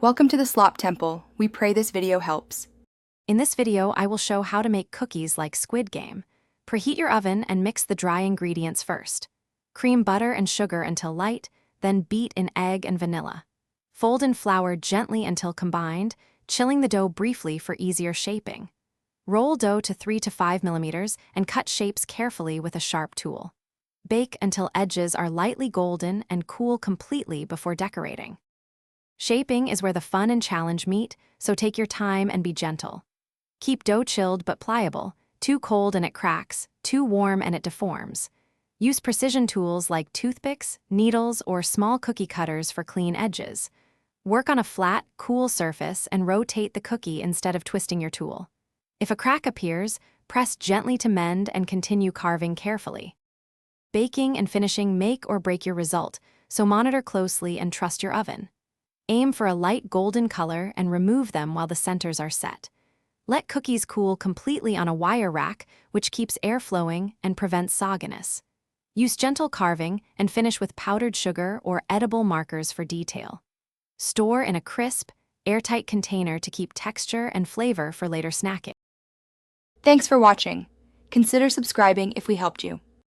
Welcome to the Slop Temple. We pray this video helps. In this video, I will show how to make cookies like Squid Game. Preheat your oven and mix the dry ingredients first. Cream butter and sugar until light, then beat in egg and vanilla. Fold in flour gently until combined, chilling the dough briefly for easier shaping. Roll dough to 3 to 5 millimeters and cut shapes carefully with a sharp tool. Bake until edges are lightly golden and cool completely before decorating. Shaping is where the fun and challenge meet, so take your time and be gentle. Keep dough chilled but pliable. Too cold and it cracks, too warm and it deforms. Use precision tools like toothpicks, needles, or small cookie cutters for clean edges. Work on a flat, cool surface and rotate the cookie instead of twisting your tool. If a crack appears, press gently to mend and continue carving carefully. Baking and finishing make or break your result, so monitor closely and trust your oven. Aim for a light golden color and remove them while the centers are set. Let cookies cool completely on a wire rack, which keeps air flowing and prevents sogginess. Use gentle carving and finish with powdered sugar or edible markers for detail. Store in a crisp, airtight container to keep texture and flavor for later snacking. Thanks for watching. Consider subscribing if we helped you.